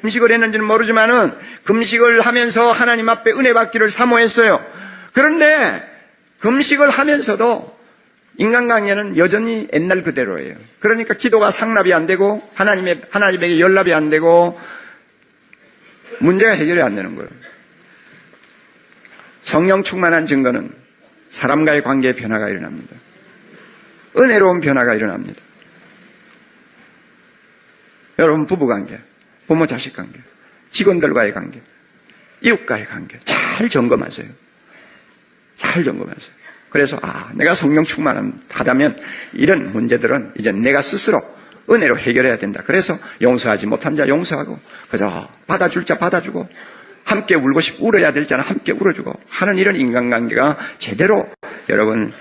금식을 했는지는 모르지만은 금식을 하면서 하나님 앞에 은혜 받기를 사모했어요. 그런데 금식을 하면서도 인간관계는 여전히 옛날 그대로예요. 그러니까 기도가 상납이 안 되고 하나님에게 연락이 안 되고 문제가 해결이 안 되는 거예요. 성령 충만한 증거는 사람과의 관계의 변화가 일어납니다. 은혜로운 변화가 일어납니다. 여러분, 부부관계, 부모 자식 관계, 직원들과의 관계, 이웃과의 관계 잘 점검하세요. 잘 점검하세요. 그래서 내가 성령 충만하다면 이런 문제들은 이제 내가 스스로 은혜로 해결해야 된다. 그래서 용서하지 못한 자 용서하고, 그저 받아줄 자 받아주고, 함께 울어야 될 자는 함께 울어주고 하는 이런 인간관계가 제대로 여러분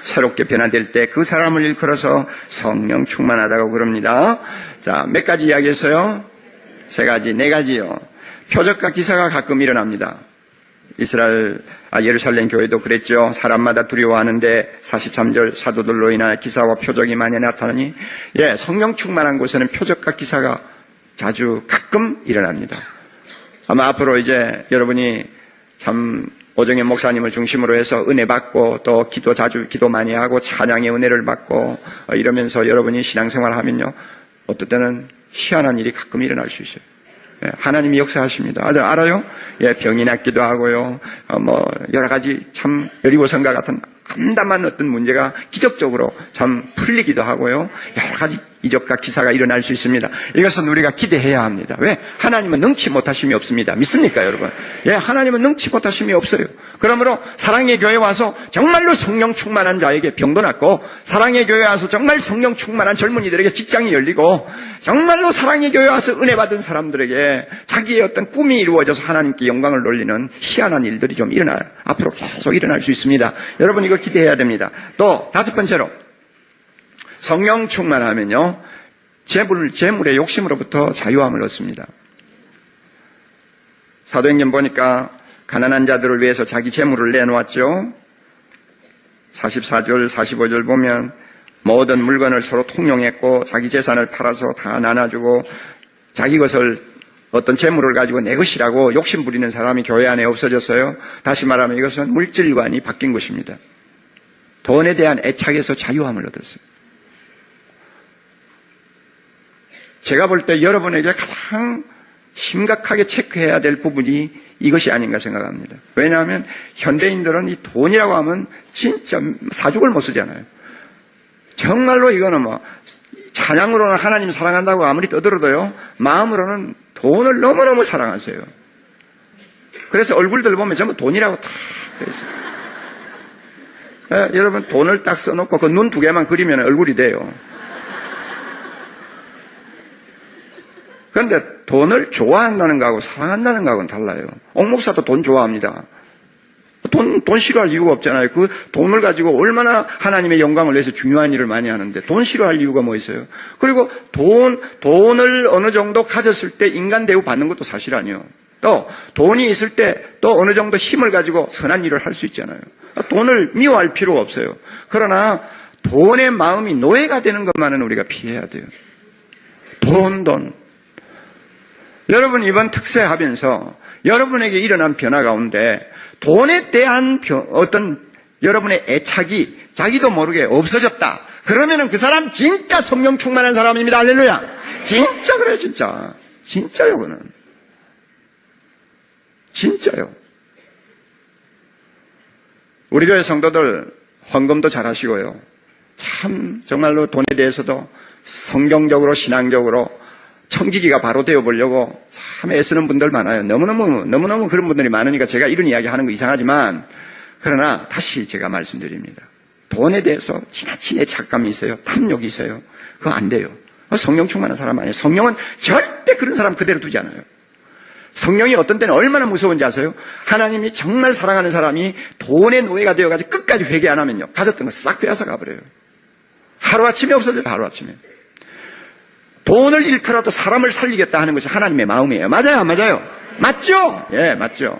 새롭게 변화될 때 그 사람을 일컬어서 성령 충만하다고 그럽니다. 자, 몇 가지 이야기했어요? 3가지, 4가지요. 표적과 기사가 가끔 일어납니다. 예루살렘 교회도 그랬죠. 사람마다 두려워하는데 43절 사도들로 인하여 기사와 표적이 많이 나타나니, 성령 충만한 곳에는 표적과 기사가 자주 가끔 일어납니다. 아마 앞으로 이제 여러분이 참 오정현 목사님을 중심으로 해서 은혜 받고 또 기도 많이 하고 찬양의 은혜를 받고 이러면서 여러분이 신앙생활을 하면요, 어떨 때는 희한한 일이 가끔 일어날 수 있어요. 하나님이 역사하십니다. 알아요? 병이 낫기도 하고요. 여러 가지 참 여리고성과 같은 암담한 어떤 문제가 기적적으로 참 풀리기도 하고요. 여러 가지 이적과 기사가 일어날 수 있습니다. 이것은 우리가 기대해야 합니다. 왜? 하나님은 능치 못하심이 없습니다. 믿습니까, 여러분? 예, 하나님은 능치 못하심이 없어요. 그러므로 사랑의 교회에 와서 정말로 성령 충만한 자에게 병도 낫고, 사랑의 교회에 와서 정말 성령 충만한 젊은이들에게 직장이 열리고, 정말로 사랑의 교회에 와서 은혜 받은 사람들에게 자기의 어떤 꿈이 이루어져서 하나님께 영광을 돌리는 희한한 일들이 좀 일어나요. 앞으로 계속 일어날 수 있습니다. 여러분, 이거 기대해야 됩니다. 또 5번째로 성령 충만하면요, 재물의 욕심으로부터 자유함을 얻습니다. 사도행전 보니까 가난한 자들을 위해서 자기 재물을 내놓았죠. 44절 45절 보면 모든 물건을 서로 통용했고 자기 재산을 팔아서 다 나눠주고, 자기 것을 어떤 재물을 가지고 내 것이라고 욕심 부리는 사람이 교회 안에 없어졌어요. 다시 말하면 이것은 물질관이 바뀐 것입니다. 돈에 대한 애착에서 자유함을 얻었어요. 제가 볼 때 여러분에게 가장 심각하게 체크해야 될 부분이 이것이 아닌가 생각합니다. 왜냐하면 현대인들은 이 돈이라고 하면 진짜 사족을 못 쓰잖아요. 정말로 이거는 뭐 찬양으로는 하나님 사랑한다고 아무리 떠들어도요, 마음으로는 돈을 너무너무 사랑하세요. 그래서 얼굴들 보면 전부 돈이라고 다 돼 있어요. 예, 여러분, 돈을 딱 써놓고 그 눈 2개만 그리면 얼굴이 돼요. 그런데 돈을 좋아한다는 거하고 사랑한다는 거하고는 달라요. 옥 목사도 돈 좋아합니다. 돈 싫어할 이유가 없잖아요. 그 돈을 가지고 얼마나 하나님의 영광을 위해서 중요한 일을 많이 하는데 돈 싫어할 이유가 뭐 있어요? 그리고 돈을 어느 정도 가졌을 때 인간 대우 받는 것도 사실 아니에요. 또 돈이 있을 때 또 어느 정도 힘을 가지고 선한 일을 할 수 있잖아요. 돈을 미워할 필요가 없어요. 그러나 돈의 마음이 노예가 되는 것만은 우리가 피해야 돼요. 돈. 여러분, 이번 특세하면서 여러분에게 일어난 변화 가운데 돈에 대한 어떤 여러분의 애착이 자기도 모르게 없어졌다. 그러면은 그 사람 진짜 성령 충만한 사람입니다. 할렐루야. 진짜 그래요, 진짜. 진짜요, 그는. 진짜요. 우리 교회 성도들 헌금도 잘 하시고요. 참 정말로 돈에 대해서도 성경적으로 신앙적으로 청지기가 바로 되어보려고 참 애쓰는 분들 많아요. 너무너무 그런 분들이 많으니까 제가 이런 이야기 하는 거 이상하지만, 그러나 다시 제가 말씀드립니다. 돈에 대해서 지나친 애착감이 있어요. 탐욕이 있어요. 그거 안 돼요. 성령 충만한 사람 아니에요. 성령은 절대 그런 사람 그대로 두지 않아요. 성령이 어떤 때는 얼마나 무서운지 아세요? 하나님이 정말 사랑하는 사람이 돈의 노예가 되어가지고 끝까지 회개 안 하면요, 가졌던 거 싹 빼앗아 가버려요. 하루아침에 없어져요. 하루아침에. 돈을 잃더라도 사람을 살리겠다 하는 것이 하나님의 마음이에요. 맞아요, 안 맞아요? 맞죠? 예, 맞죠.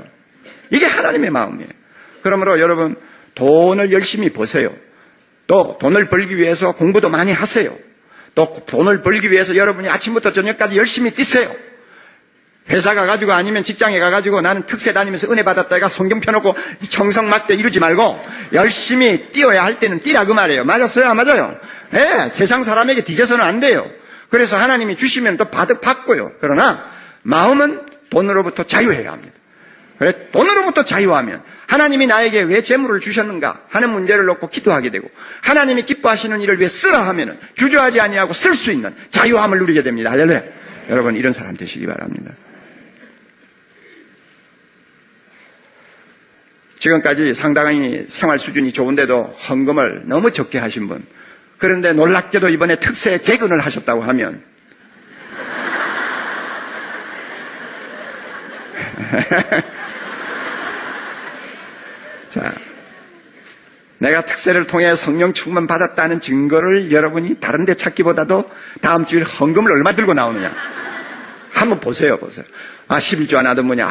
이게 하나님의 마음이에요. 그러므로 여러분, 돈을 열심히 버세요. 또 돈을 벌기 위해서 공부도 많이 하세요. 또 돈을 벌기 위해서 여러분이 아침부터 저녁까지 열심히 뛰세요. 회사 가가지고 아니면 직장에 가가지고 나는 특세 다니면서 은혜 받았다가 성경 펴놓고 정성 맞게 이러지 말고 열심히 뛰어야 할 때는 뛰라 그 말이에요. 맞았어요? 안 맞아요? 예, 세상 사람에게 뒤져서는 안 돼요. 그래서 하나님이 주시면 또 받고요. 그러나 마음은 돈으로부터 자유해야 합니다. 그래, 돈으로부터 자유하면 하나님이 나에게 왜 재물을 주셨는가 하는 문제를 놓고 기도하게 되고, 하나님이 기뻐하시는 일을 위해 쓰라 하면은 주저하지 아니하고 쓸 수 있는 자유함을 누리게 됩니다. 할렐루야. 여러분, 이런 사람 되시기 바랍니다. 지금까지 상당히 생활 수준이 좋은데도 헌금을 너무 적게 하신 분, 그런데 놀랍게도 이번에 특세에 개근을 하셨다고 하면 자, 내가 특세를 통해 성령 충만 받았다는 증거를 여러분이 다른 데 찾기보다도 다음 주일 헌금을 얼마 들고 나오느냐 한번 보세요. 11조 안 하던 분이,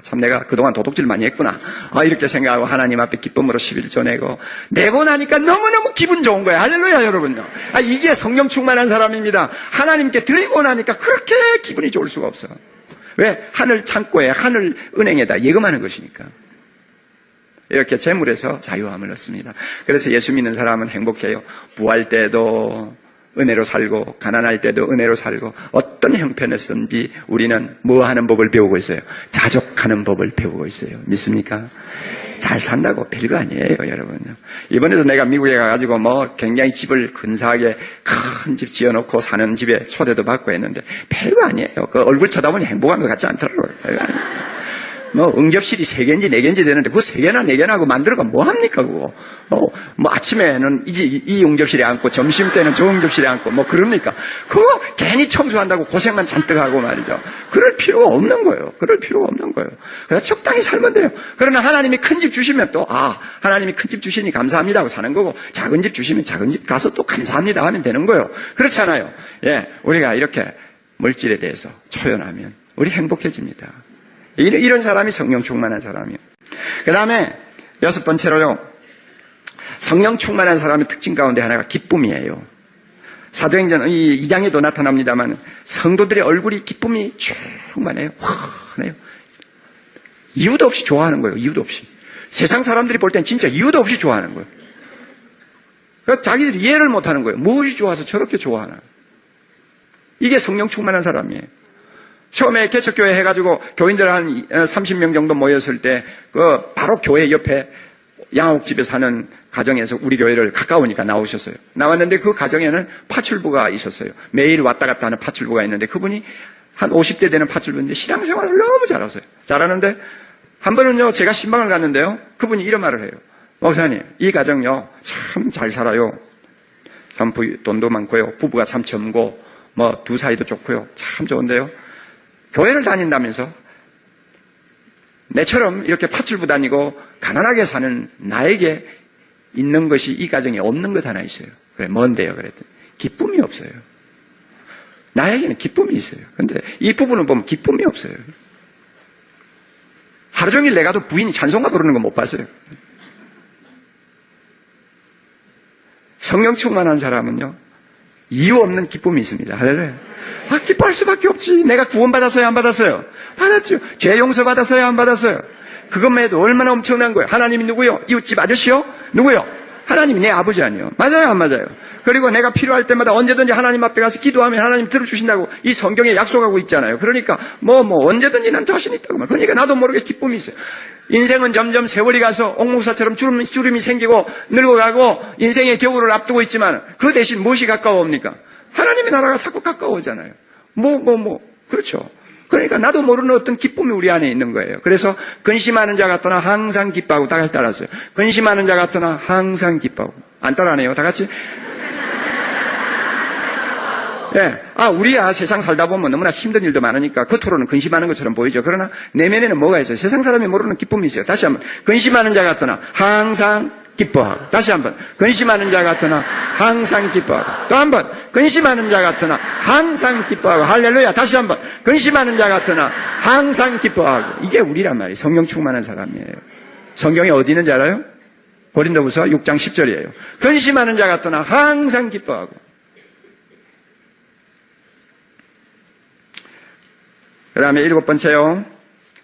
참 내가 그동안 도둑질 많이 했구나. 이렇게 생각하고 하나님 앞에 기쁨으로 11조 내고 나니까 너무너무 기분 좋은 거예요. 할렐루야, 여러분요. 이게 성령 충만한 사람입니다. 하나님께 드리고 나니까 그렇게 기분이 좋을 수가 없어. 왜? 하늘 창고에, 하늘 은행에다 예금하는 것이니까. 이렇게 재물에서 자유함을 얻습니다. 그래서 예수 믿는 사람은 행복해요. 부할 때도 은혜로 살고, 가난할 때도 은혜로 살고, 어떤 형편에서든지 우리는 뭐 하는 법을 배우고 있어요? 자족하는 법을 배우고 있어요. 믿습니까? 잘 산다고 별거 아니에요, 여러분요. 이번에도 내가 미국에 가가지고 굉장히 집을 근사하게 큰 집 지어놓고 사는 집에 초대도 받고 했는데 별거 아니에요. 그 얼굴 쳐다보니 행복한 것 같지 않더라고요. 별거 아니에요. 응접실이 3개인지 4개인지 되는데 그거 3개나 4개나 하고 만들어가 뭐합니까 그거. 아침에는 이 응접실에 앉고 점심때는 저 응접실에 앉고 그럽니까. 그거 괜히 청소한다고 고생만 잔뜩 하고 말이죠. 그럴 필요가 없는 거예요. 그럴 필요가 없는 거예요. 그래서 적당히 살면 돼요. 그러나 하나님이 큰 집 주시면 또 하나님이 큰 집 주시니 감사합니다 하고 사는 거고, 작은 집 주시면 작은 집 가서 또 감사합니다 하면 되는 거예요. 그렇잖아요. 예, 우리가 이렇게 물질에 대해서 초연하면 우리 행복해집니다. 이런 사람이 성령 충만한 사람이에요. 그 다음에 6번째로요. 성령 충만한 사람의 특징 가운데 하나가 기쁨이에요. 사도행전 2장에도 나타납니다만 성도들의 얼굴이 기쁨이 충만해요. 환해요. 이유도 없이 좋아하는 거예요. 이유도 없이. 세상 사람들이 볼 땐 진짜 이유도 없이 좋아하는 거예요. 그러니까 자기들이 이해를 못하는 거예요. 무엇이 좋아서 저렇게 좋아하나. 이게 성령 충만한 사람이에요. 처음에 개척교회 해가지고 교인들 한 30명 정도 모였을 때 바로 교회 옆에 양옥집에 사는 가정에서 우리 교회를 가까우니까 나오셨어요. 나왔는데 그 가정에는 파출부가 있었어요. 매일 왔다 갔다 하는 파출부가 있는데 그분이 한 50대 되는 파출부인데 신앙생활을 너무 잘하세요. 잘하는데 한 번은요 제가 신방을 갔는데요. 그분이 이런 말을 해요. 목사님, 이 가정요 참 잘 살아요. 참 돈도 많고요. 부부가 참 젊고 두 사이도 좋고요. 참 좋은데요. 교회를 다닌다면서 내처럼 이렇게 파출부 다니고 가난하게 사는 나에게 있는 것이 이 가정에 없는 것 하나 있어요. 그래, 뭔데요? 그랬더니 기쁨이 없어요. 나에게는 기쁨이 있어요. 근데 이 부부는 보면 기쁨이 없어요. 하루 종일 내가도 부인이 찬송가 부르는 거 못 봤어요. 성령 충만한 사람은요 이유 없는 기쁨이 있습니다. 할렐루야. 기뻐할 수밖에 없지. 내가 구원받았어요? 안 받았어요? 받았죠. 죄 용서 받았어요? 안 받았어요? 그것만 해도 얼마나 엄청난 거예요. 하나님이 누구요? 이웃집 아저씨요? 누구요? 하나님이 내 아버지 아니에요. 맞아요? 안 맞아요? 그리고 내가 필요할 때마다 언제든지 하나님 앞에 가서 기도하면 하나님 들어주신다고 이 성경에 약속하고 있잖아요. 그러니까 언제든지 난 자신 있다고. 그러니까 나도 모르게 기쁨이 있어요. 인생은 점점 세월이 가서 옥목사처럼 주름이 생기고 늙어가고 인생의 겨울을 앞두고 있지만 그 대신 무엇이 가까워옵니까? 하나님의 나라가 자꾸 가까워오잖아요. 그렇죠. 그러니까 나도 모르는 어떤 기쁨이 우리 안에 있는 거예요. 그래서 근심하는 자 같으나 항상 기뻐하고 다 같이 따라했어요. 근심하는 자 같으나 항상 기뻐하고. 안 따라하네요. 다 같이. 예. 우리야 세상 살다 보면 너무나 힘든 일도 많으니까 겉으로는 근심하는 것처럼 보이죠. 그러나 내면에는 뭐가 있어요? 세상 사람이 모르는 기쁨이 있어요. 다시 한번. 근심하는 자 같으나 항상 기뻐하고. 다시 한번. 근심하는 자 같으나 항상 기뻐하고. 또 한번. 근심하는 자 같으나 항상 기뻐하고. 할렐루야. 다시 한번. 근심하는 자 같으나 항상 기뻐하고. 이게 우리란 말이에요. 성령 충만한 사람이에요. 성경에 어디 있는지 알아요? 고린도후서 6장 10절이에요. 근심하는 자 같으나 항상 기뻐하고. 그 다음에 7번째요.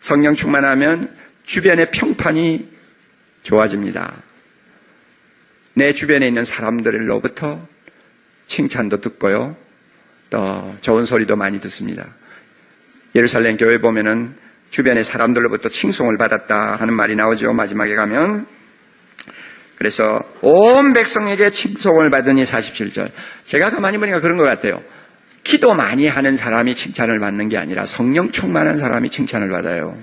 성령 충만하면 주변의 평판이 좋아집니다. 내 주변에 있는 사람들로부터 칭찬도 듣고요. 또 좋은 소리도 많이 듣습니다. 예루살렘 교회 보면은 주변의 사람들로부터 칭송을 받았다 하는 말이 나오죠. 마지막에 가면. 그래서 온 백성에게 칭송을 받으니 47절. 제가 가만히 보니까 그런 것 같아요. 기도 많이 하는 사람이 칭찬을 받는 게 아니라 성령 충만한 사람이 칭찬을 받아요.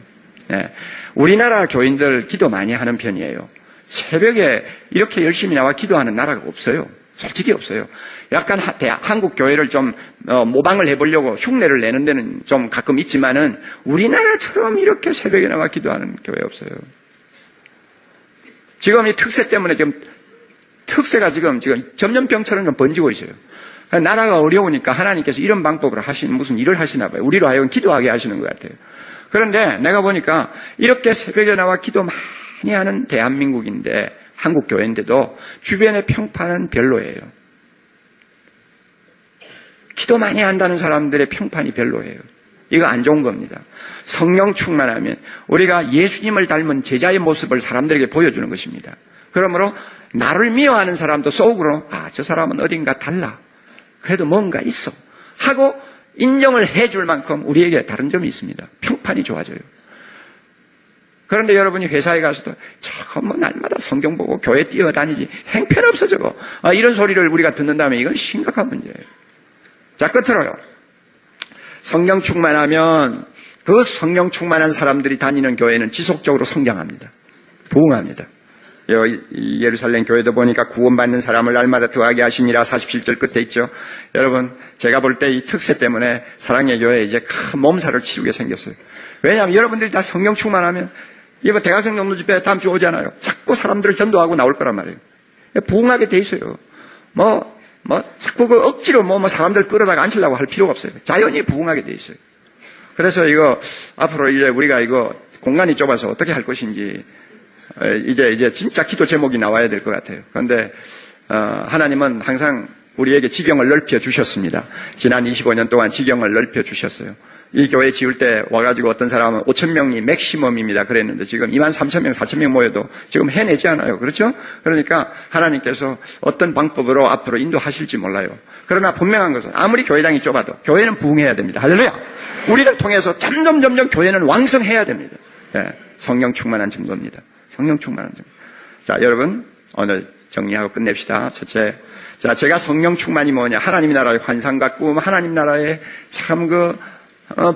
네. 우리나라 교인들 기도 많이 하는 편이에요. 새벽에 이렇게 열심히 나와 기도하는 나라가 없어요. 솔직히 없어요. 약간 한국 교회를 좀 모방을 해보려고 흉내를 내는 데는 좀 가끔 있지만은 우리나라처럼 이렇게 새벽에 나와 기도하는 교회 없어요. 지금 이 특세 때문에 특세가 지금 전염병처럼 좀 번지고 있어요. 나라가 어려우니까 하나님께서 이런 방법으로 무슨 일을 하시나 봐요. 우리로 하여금 기도하게 하시는 것 같아요. 그런데 내가 보니까 이렇게 새벽에 나와 기도 많이 하는 대한민국인데, 한국 교회인데도 주변의 평판은 별로예요. 기도 많이 한다는 사람들의 평판이 별로예요. 이거 안 좋은 겁니다. 성령 충만하면 우리가 예수님을 닮은 제자의 모습을 사람들에게 보여주는 것입니다. 그러므로 나를 미워하는 사람도 속으로 저 사람은 어딘가 달라. 그래도 뭔가 있어 하고 인정을 해줄 만큼 우리에게 다른 점이 있습니다. 평판이 좋아져요. 그런데 여러분이 회사에 가서도 저거 뭐 날마다 성경 보고 교회 뛰어다니지 행편없어 저거. 이런 소리를 우리가 듣는다면 이건 심각한 문제예요. 자, 끝으로요. 성령 충만하면 그 성령 충만한 사람들이 다니는 교회는 지속적으로 성장합니다. 부흥합니다. 예루살렘 교회도 보니까 구원받는 사람을 날마다 더하게 하시니라 47절 끝에 있죠. 여러분, 제가 볼 때 이 특세 때문에 사랑의 교회에 이제 큰 몸살을 치르게 생겼어요. 왜냐하면 여러분들이 다 성령 충만하면 이번 대학생 전도 집회 다음 주 오잖아요. 자꾸 사람들을 전도하고 나올 거란 말이에요. 부흥하게 돼 있어요. 자꾸 그 억지로 사람들 끌어다가 앉히려고 할 필요가 없어요. 자연히 부흥하게 돼 있어요. 그래서 이거 앞으로 이제 우리가 이거 공간이 좁아서 어떻게 할 것인지 이제 진짜 기도 제목이 나와야 될 것 같아요. 그런데 하나님은 항상 우리에게 지경을 넓혀 주셨습니다. 지난 25년 동안 지경을 넓혀 주셨어요. 이 교회 지을 때 와가지고 어떤 사람은 5,000명이 맥시멈입니다 그랬는데 지금 23,000명, 4,000명 모여도 지금 해내지 않아요. 그렇죠? 그러니까 하나님께서 어떤 방법으로 앞으로 인도하실지 몰라요. 그러나 분명한 것은 아무리 교회당이 좁아도 교회는 부흥해야 됩니다. 할렐루야! 우리를 통해서 점점 교회는 왕성해야 됩니다. 성령 충만한 증거입니다. 성령 충만한 증거. 자, 여러분 오늘 정리하고 끝냅시다. 첫째, 자, 제가 성령 충만이 뭐냐? 하나님 나라의 환상과 꿈, 하나님 나라의 참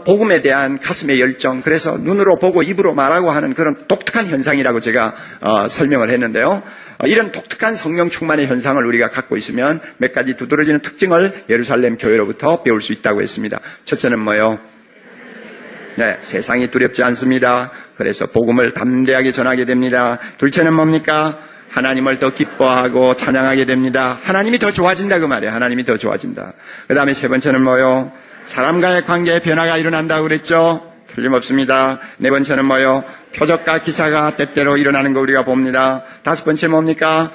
복음에 대한 가슴의 열정, 그래서 눈으로 보고 입으로 말하고 하는 그런 독특한 현상이라고 제가 설명을 했는데요. 이런 독특한 성령 충만의 현상을 우리가 갖고 있으면 몇 가지 두드러지는 특징을 예루살렘 교회로부터 배울 수 있다고 했습니다. 첫째는 뭐요? 네, 세상이 두렵지 않습니다. 그래서 복음을 담대하게 전하게 됩니다. 둘째는 뭡니까? 하나님을 더 기뻐하고 찬양하게 됩니다. 하나님이 더 좋아진다 그 말이에요. 하나님이 더 좋아진다. 그 다음에 세 번째는 뭐요? 사람과의 관계에 변화가 일어난다고 그랬죠? 틀림없습니다. 네 번째는 뭐요? 표적과 기사가 때때로 일어나는 거 우리가 봅니다. 다섯 번째 뭡니까?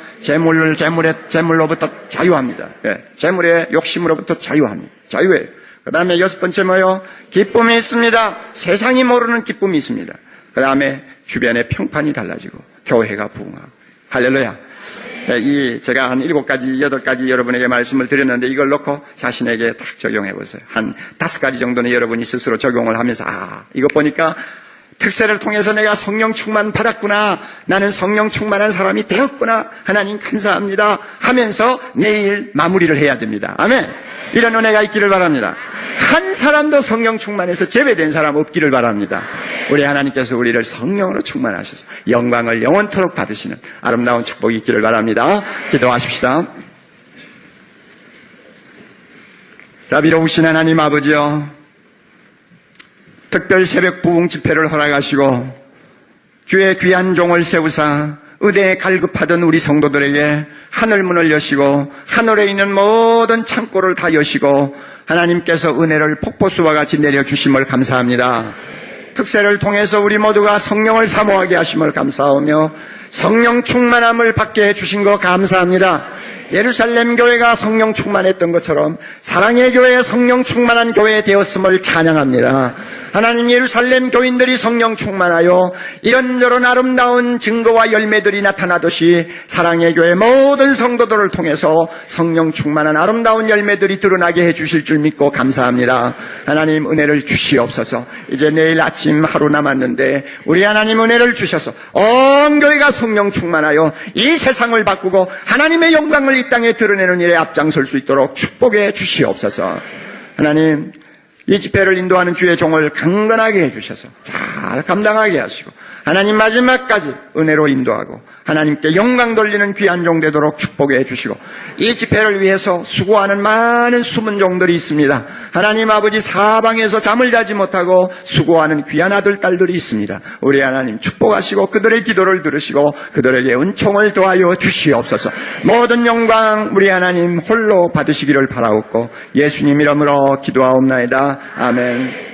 재물로부터 자유합니다. 재물의 욕심으로부터 자유합니다. 자유해요. 그 다음에 여섯 번째 뭐요? 기쁨이 있습니다. 세상이 모르는 기쁨이 있습니다. 그 다음에 주변의 평판이 달라지고 교회가 부흥하고. 할렐루야. 제가 한 7가지, 8가지 여러분에게 말씀을 드렸는데 이걸 놓고 자신에게 딱 적용해 보세요. 한 5가지 정도는 여러분이 스스로 적용을 하면서 이거 보니까 특세를 통해서 내가 성령 충만 받았구나. 나는 성령 충만한 사람이 되었구나. 하나님 감사합니다. 하면서 내일 마무리를 해야 됩니다. 아멘. 이런 은혜가 있기를 바랍니다. 한 사람도 성령 충만해서 제외된 사람 없기를 바랍니다. 우리 하나님께서 우리를 성령으로 충만하셔서 영광을 영원토록 받으시는 아름다운 축복이 있기를 바랍니다. 기도하십시다. 자비로우신 하나님 아버지여, 특별 새벽 부흥 집회를 허락하시고 주의 귀한 종을 세우사 의대에 갈급하던 우리 성도들에게 하늘문을 여시고 하늘에 있는 모든 창고를 다 여시고 하나님께서 은혜를 폭포수와 같이 내려주심을 감사합니다. 특세를 통해서 우리 모두가 성령을 사모하게 하심을 감사하며 성령 충만함을 받게 해주신 거 감사합니다. 예루살렘 교회가 성령 충만했던 것처럼 사랑의 교회, 성령 충만한 교회 되었음을 찬양합니다. 하나님, 예루살렘 교인들이 성령 충만하여 이런저런 아름다운 증거와 열매들이 나타나듯이 사랑의 교회 모든 성도들을 통해서 성령 충만한 아름다운 열매들이 드러나게 해주실 줄 믿고 감사합니다. 하나님, 은혜를 주시옵소서. 이제 내일 아침 하루 남았는데 우리 하나님 은혜를 주셔서 온 교회가 성령 충만하여 이 세상을 바꾸고 하나님의 영광을 이 땅에 드러내는 일에 앞장설 수 있도록 축복해 주시옵소서. 하나님, 이 집회를 인도하는 주의 종을 강건하게 해주셔서 잘 감당하게 하시고 하나님 마지막까지 은혜로 인도하고 하나님께 영광 돌리는 귀한 종 되도록 축복해 주시고 이 집회를 위해서 수고하는 많은 숨은 종들이 있습니다. 하나님 아버지, 사방에서 잠을 자지 못하고 수고하는 귀한 아들 딸들이 있습니다. 우리 하나님 축복하시고 그들의 기도를 들으시고 그들에게 은총을 더하여 주시옵소서. 모든 영광 우리 하나님 홀로 받으시기를 바라옵고 예수님 이름으로 기도하옵나이다. 아멘.